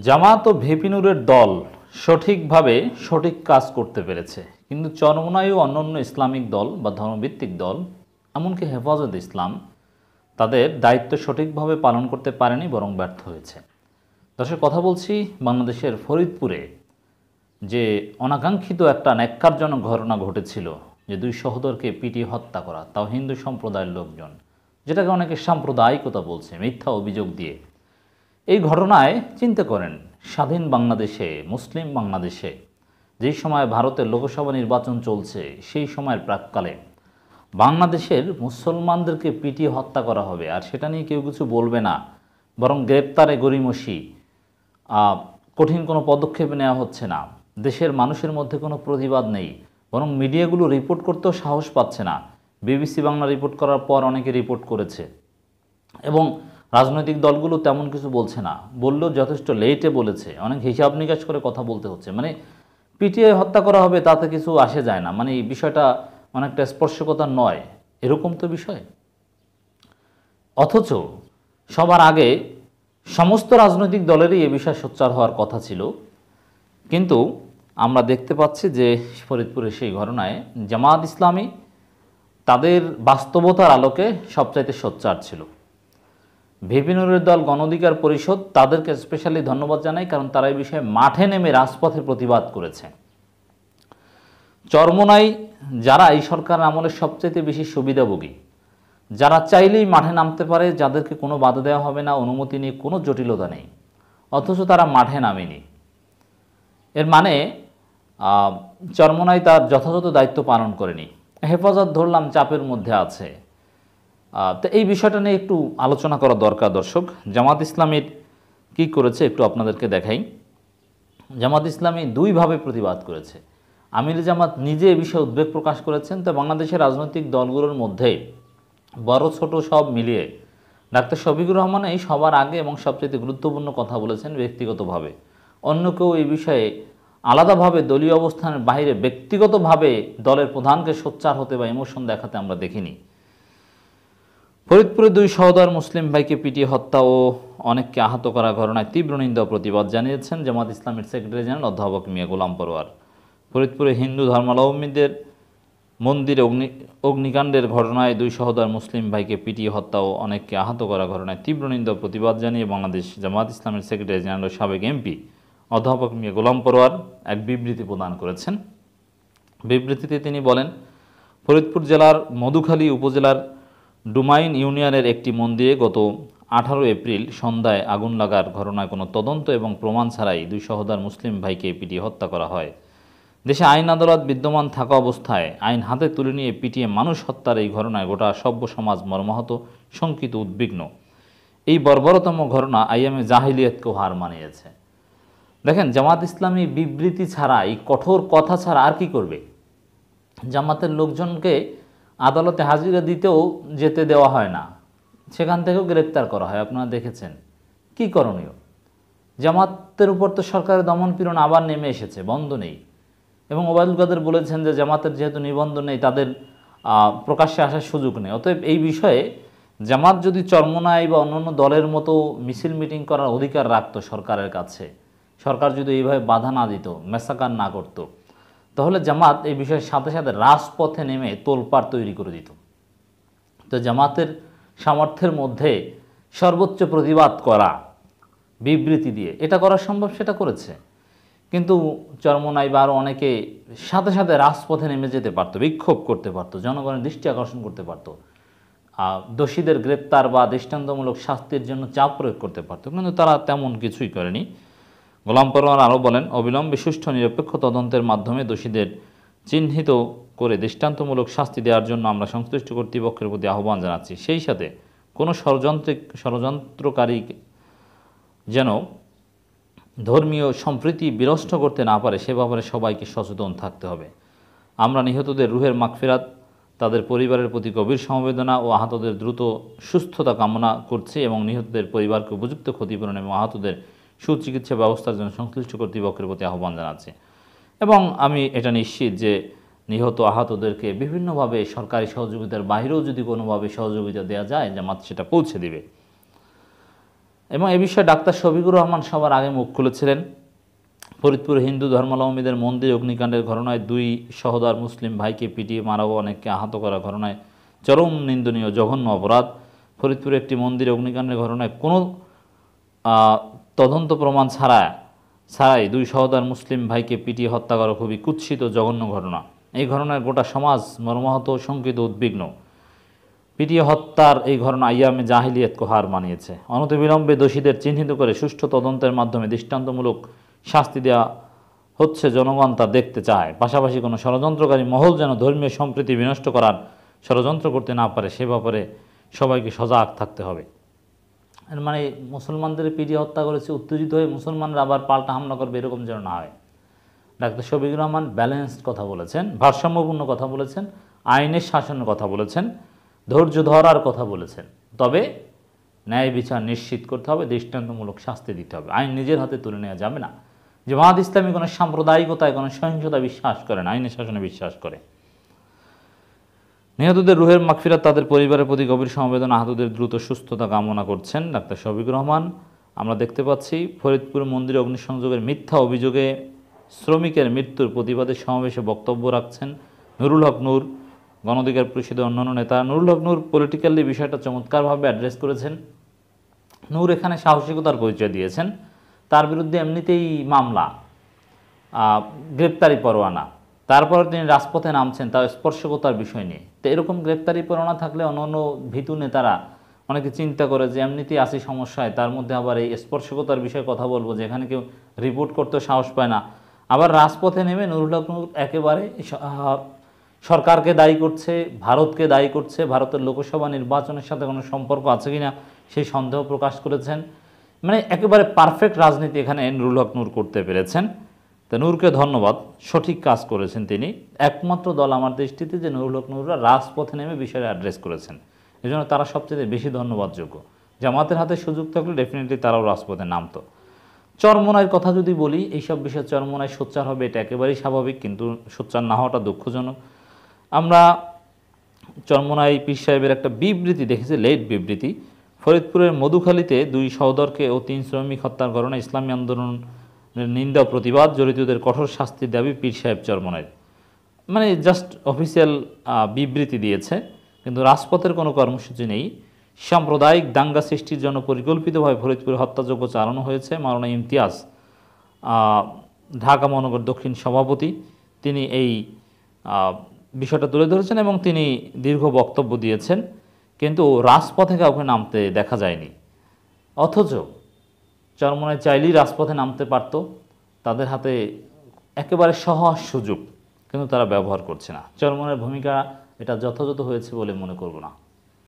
জামাত ও VP নূরের দল সঠিকভাবে সঠিক কাজ করতে পেরেছে, কিন্তু চরমোনাই ও অন্যান্য ইসলামিক দল বা ধর্মভিত্তিক দল, এমনকি হেফাজত ইসলাম, তাদের দায়িত্ব সঠিকভাবে পালন করতে পারেনি, বরং ব্যর্থ হয়েছে। দর্শক, কথা বলছি বাংলাদেশের ফরিদপুরে যে অনাকাঙ্ক্ষিত একটা ন্যাক্কারজনক ঘটনা ঘটেছিল, যে দুই সহোদরকে পিটিয়ে হত্যা করা, তাও হিন্দু সম্প্রদায়ের লোকজন, যেটাকে অনেকে সাম্প্রদায়িকতা বলছে মিথ্যা অভিযোগ দিয়ে। এই ঘটনায় চিন্তা করেন, স্বাধীন বাংলাদেশে, মুসলিম বাংলাদেশে, যেই সময় ভারতের লোকসভা নির্বাচন চলছে, সেই সময়ের প্রাক্কালে বাংলাদেশের মুসলমানদেরকে পিটিয়ে হত্যা করা হবে, আর সেটা নিয়ে কেউ কিছু বলবে না, বরং গ্রেপ্তারে গড়িমসি, কঠিন কোনো পদক্ষেপ নেওয়া হচ্ছে না, দেশের মানুষের মধ্যে কোনো প্রতিবাদ নেই, বরং মিডিয়াগুলো রিপোর্ট করতেও সাহস পাচ্ছে না। বিবিসি বাংলা রিপোর্ট করার পর অনেকে রিপোর্ট করেছে, এবং রাজনৈতিক দলগুলো তেমন কিছু বলছে না, বললেও যথেষ্ট লেটে বলেছে, অনেক হিসাব নিকাশ করে কথা বলতে হচ্ছে। মানে পিটিয়ে হত্যা করা হবে, তাতে কিছু আসে যায় না, মানে এই বিষয়টা অনেকটা স্পর্শকতা নয়, এরকম তো বিষয়। অথচ সবার আগে সমস্ত রাজনৈতিক দলেরই এ বিষয়ে সোচ্চার হওয়ার কথা ছিল, কিন্তু আমরা দেখতে পাচ্ছি যে ফরিদপুরের সেই ঘটনায় জামাত ইসলামী তাদের বাস্তবতার আলোকে সবচাইতে সোচ্চার ছিল। ভিপি নূরের দল গণ অধিকার পরিষদ, তাদেরকে স্পেশালি ধন্যবাদ জানাই, কারণ তারা এই বিষয়ে মাঠে নেমে রাজপথে প্রতিবাদ করেছে। চরমোনাই যারা এই সরকার আমলের সবচেয়ে বেশি সুবিধাভোগী, যারা চাইলেই মাঠে নামতে পারে, যাদেরকে কোনো বাধা দেওয়া হবে না, অনুমতি নিয়ে কোনো জটিলতা নেই, অথচ তারা মাঠে নামেনি। এর মানে চরমোনাই তার যথাযথ দায়িত্ব পালন করেনি। হেফাজত ধরলাম চাপের মধ্যে আছে, তো এই বিষয়টা নিয়ে একটু আলোচনা করা দরকার। দর্শক, জামাত ইসলামীর কি করেছে একটু আপনাদেরকে দেখাই। জামাত ইসলামী দুইভাবে প্রতিবাদ করেছে। আমির জামাত নিজে এ বিষয়ে উদ্বেগ প্রকাশ করেছেন, তো বাংলাদেশের রাজনৈতিক দলগুলোর মধ্যে বড় ছোট সব মিলিয়ে ডাক্তার শফিকুর রহমান এই সবার আগে এবং সবচেয়ে গুরুত্বপূর্ণ কথা বলেছেন ব্যক্তিগতভাবে। অন্য কেউ এই বিষয়ে আলাদাভাবে দলীয় অবস্থানের বাইরে ব্যক্তিগতভাবে দলের প্রধানকে সোচ্চার হতে বা ইমোশন দেখাতে আমরা দেখিনি। ফরিদপুরে দুই সহোদর মুসলিম ভাইকে পিটিয়ে হত্যা ও অনেককে আহত করা ঘটনায় তীব্র নিন্দা ও প্রতিবাদ জানিয়েছেন জামাত ইসলামের সেক্রেটারি জেনারেল অধ্যাপক মিয়া গোলাম পরোয়ার। ফরিদপুরে হিন্দু ধর্মাবলম্বীদের মন্দিরে অগ্নিকাণ্ডের ঘটনায় দুই সহোদর মুসলিম ভাইকে পিটিয়ে হত্যা ও অনেককে আহত করা ঘটনায় তীব্র নিন্দা ও প্রতিবাদ জানিয়ে বাংলাদেশ জামাত ইসলামের সেক্রেটারি জেনারেল সাবেক এমপি অধ্যাপক মিয়া গোলাম পরোয়ার এক বিবৃতি প্রদান করেছেন। বিবৃতিতে তিনি বলেন, ফরিদপুর জেলার মধুখালী উপজেলার ডুমাইন ইউনিয়নের একটি মন্দিরে গত 18 এপ্রিল সন্ধ্যায় আগুন লাগার ঘটনায় কোনো তদন্ত এবং প্রমাণ ছাড়াই দুই সহোদর মুসলিম ভাইকে পিটিয়ে হত্যা করা হয়। দেশে আইন আদালত বিদ্যমান থাকা অবস্থায় আইন হাতে তুলে নিয়ে পিটিয়ে মানুষ হত্যার এই ঘটনায় গোটা সভ্য সমাজ মর্মাহত, শঙ্কিত, উদ্বিগ্ন। এই বর্বরতম ঘটনা আইয়ামে জাহিলিয়াতকেও হার মানিয়েছে। দেখেন, জামাত ইসলামী বিবৃতি ছাড়া, এই কঠোর কথা ছাড়া আর কি করবে? জামাতের লোকজনকে আদালতে হাজিরা দিতেও যেতে দেওয়া হয় না, সেখান থেকেও গ্রেপ্তার করা হয়, আপনারা দেখেছেন। কি করণীয়? জামাতের উপর তো সরকারের দমনপীড়ন আবার নেমে এসেছে, বন্ধ নেই। এবং ওবায়দুল কাদের বলেছেন যে জামাতের যেহেতু নিবন্ধন নেই, তাদের প্রকাশ্যে আসার সুযোগ নেই। অতএব এই বিষয়ে জামাত যদি চরমোনাই বা অন্যান্য দলের মতো মিছিল মিটিং করার অধিকার রাখতো সরকারের কাছে, সরকার যদি এইভাবে বাধা না দিত, মেসাকার না করতো, তাহলে জামাত এই বিষয়ের সাথে সাথে রাজপথে নেমে তোলপাড় তৈরি করে দিত। তো জামাতের সামর্থ্যের মধ্যে সর্বোচ্চ প্রতিবাদ করা, বিবৃতি দিয়ে এটা করা সম্ভব, সেটা করেছে। কিন্তু চরমোনাই বা আরও অনেকে সাথে সাথে রাজপথে নেমে যেতে পারতো, বিক্ষোভ করতে পারতো, জনগণের দৃষ্টি আকর্ষণ করতে পারতো, দোষীদের গ্রেপ্তার বা দৃষ্টান্তমূলক শাস্তির জন্য চাপ প্রয়োগ করতে পারতো, কিন্তু তারা তেমন কিছুই করেনি। গোলাম পরোয়ার আরও বলেন, অবিলম্বে সুষ্ঠু নিরপেক্ষ তদন্তের মাধ্যমে দোষীদের চিহ্নিত করে দৃষ্টান্তমূলক শাস্তি দেওয়ার জন্য আমরা সংশ্লিষ্ট কর্তৃপক্ষের প্রতি আহ্বান জানাচ্ছি। সেই সাথে কোনো ষড়যন্ত্রকারী যেন ধর্মীয় সম্প্রীতি বিনষ্ট করতে না পারে, সে ব্যাপারে সবাইকে সচেতন থাকতে হবে। আমরা নিহতদের রুহের মাগফিরাত, তাদের পরিবারের প্রতি গভীর সমবেদনা ও আহতদের দ্রুত সুস্থতা কামনা করছি এবং নিহতদের পরিবারকে উপযুক্ত ক্ষতিপূরণ এবং আহতদের সুচিকিৎসা ব্যবস্থার জন্য সংশ্লিষ্ট কর্তৃপক্ষের প্রতি আহ্বান জানাচ্ছি। এবং আমি এটা নিশ্চিত যে নিহত আহতদেরকে বিভিন্নভাবে সরকারি সহযোগিতার বাইরেও যদি কোনোভাবে সহযোগিতা দেওয়া যায়, জামাত সেটা পৌঁছে দিবে। এবং এ বিষয়ে ডাক্তার শফিকুর রহমান সবার আগে মুখ খুলেছিলেন। ফরিদপুরে হিন্দু ধর্মাবলম্বীদের মন্দির অগ্নিকাণ্ডের ঘটনায় 2 সহোদর মুসলিম ভাইকে পিটিয়ে মারা ও অনেককে আহত করা ঘটনায় চরম নিন্দনীয় জঘন্য অপরাধ। ফরিদপুরে একটি মন্দির অগ্নিকাণ্ডের ঘটনায় কোনো তদন্ত প্রমাণ ছাড়াই 2 সহোদর মুসলিম ভাইকে পিটিয়ে হত্যা করা খুবই কুৎসিত জঘন্য ঘটনা। এই ঘটনায় গোটা সমাজ মর্মাহত, শঙ্কিত, উদ্বিগ্ন। পিটিয়ে হত্যার এই ঘটনা আইয়ামে জাহিলিয়াতকে হার মানিয়েছে। অনতিবিলম্বে দোষীদের চিহ্নিত করে সুষ্ঠু তদন্তের মাধ্যমে দৃষ্টান্তমূলক শাস্তি দেওয়া হচ্ছে, জনগণ তা দেখতে চায়। পাশাপাশি কোনো ষড়যন্ত্রকারী মহল যেন ধর্মীয় সম্প্রীতি বিনষ্ট করার ষড়যন্ত্র করতে না পারে, সে ব্যাপারে সবাইকে সজাগ থাকতে হবে। এর মানে মুসলমানদের পিটিয়ে হত্যা করেছে, উত্তেজিত হয়ে মুসলমানরা আবার পাল্টা হামলা করবে, এরকম যেন না হয়। ডাক্তার শফিকুর রহমান ব্যালেন্সড কথা বলেছেন, ভারসাম্যপূর্ণ কথা বলেছেন, আইনের শাসনের কথা বলেছেন, ধৈর্য ধরার কথা বলেছেন। তবে ন্যায় বিচার নিশ্চিত করতে হবে, দৃষ্টান্তমূলক শাস্তি দিতে হবে। আইন নিজের হাতে তুলে নেওয়া যাবে না। জামায়াত ইসলামী কোনো সাম্প্রদায়িকতায়, কোনো সহিংসতা বিশ্বাস করে না, আইনের শাসনে বিশ্বাস করে। নিহতদের রুহের মাগফিরাত, তাদের পরিবারের প্রতি গভীর সমবেদনা, আহতদের দ্রুত সুস্থতা কামনা করছেন ডাক্তার শফিকুর রহমান। আমরা দেখতে পাচ্ছি ফরিদপুর মন্দিরে অগ্নিসংযোগের মিথ্যা অভিযোগে শ্রমিকের মৃত্যুর প্রতিবাদে সমাবেশে বক্তব্য রাখছেন নুরুল হক নূর, গণঅধিকার পরিষদের অন্যান্য নেতা। নুরুল হক নূর পলিটিক্যালি বিষয়টা চমৎকারভাবে অ্যাড্রেস করেছেন। নূর এখানে সাহসিকতার পরিচয় দিয়েছেন। তার বিরুদ্ধে এমনিতেই মামলা, গ্রেপ্তারি পরোয়ানা, তারপর তিনি রাজপথে নামছেন তাও স্পর্শকতার বিষয় নিয়ে। তো এরকম গ্রেপ্তারি পরোয়ানা থাকলে অন্যান্য ভীতু নেতারা অনেকে চিন্তা করে যে এমনিতেই আসি সমস্যায়, তার মধ্যে আবার এই স্পর্শকতার বিষয়ে কথা বলবো, যে এখানে কেউ রিপোর্ট করতে সাহস পায় না। আবার রাজপথে নেমে নুরুল হক নূর একেবারে সরকারকে দায়ী করছে, ভারতকে দায়ী করছে, ভারতের লোকসভা নির্বাচনের সাথে কোনো সম্পর্ক আছে কিনা সেই সন্দেহ প্রকাশ করেছেন। মানে একেবারে পারফেক্ট রাজনীতি এখানে নুরুল হক নূর করতে পেরেছেন। তো নূরকে ধন্যবাদ, সঠিক কাজ করেছেন তিনি। একমাত্র দল আমার দৃষ্টিতে যে নুরুল হক নূররা রাজপথে নেমে বিষয়টা অ্যাড্রেস করেছেন, এই জন্য তারা সবচেয়ে বেশি ধন্যবাদযোগ্য। জামাতের হাতে সুযোগ থাকলে ডেফিনেটলি তারাও রাজপথে নামতো। চরমোনাইয়ের কথা যদি বলি, এইসব বিষয়ে চরমোনাই সোচ্চার হবে, এটা একেবারেই স্বাভাবিক, কিন্তু সোচ্চার না হওয়াটা দুঃখজনক। আমরা চরমোনাই পীর সাহেবের একটা বিবৃতি দেখেছি, লেট বিবৃতি। ফরিদপুরের মধুখালীতে 2 সহোদরকে ও 3 শ্রমিক হত্যার ঘটনায় ইসলামী আন্দোলনের নিন্দা ও প্রতিবাদ, জড়িতদের কঠোর শাস্তির দাবি পীর সাহেব চরমোনাই। মানে জাস্ট অফিসিয়াল বিবৃতি দিয়েছে, কিন্তু রাজপথের কোনো কর্মসূচি নেই। সাম্প্রদায়িক দাঙ্গা সৃষ্টির জন্য পরিকল্পিতভাবে ফরিদপুরে হত্যাযজ্ঞ চালানো হয়েছে। মাওলানা ইমতিয়াজ, ঢাকা মহানগর দক্ষিণ সভাপতি, তিনি এই বিষয়টা তুলে ধরেছেন এবং তিনি দীর্ঘ বক্তব্য দিয়েছেন, কিন্তু রাজপথে কাউকে নামতে দেখা যায়নি। অথচ চরমোনাই চাইলেই রাজপথে নামতে পারত, তাদের হাতে একেবারে সহজ সুযোগ, কিন্তু তারা ব্যবহার করছে না। চরমোনাইয়ের ভূমিকা এটা যথাযথ হয়েছে বলে মনে করব না।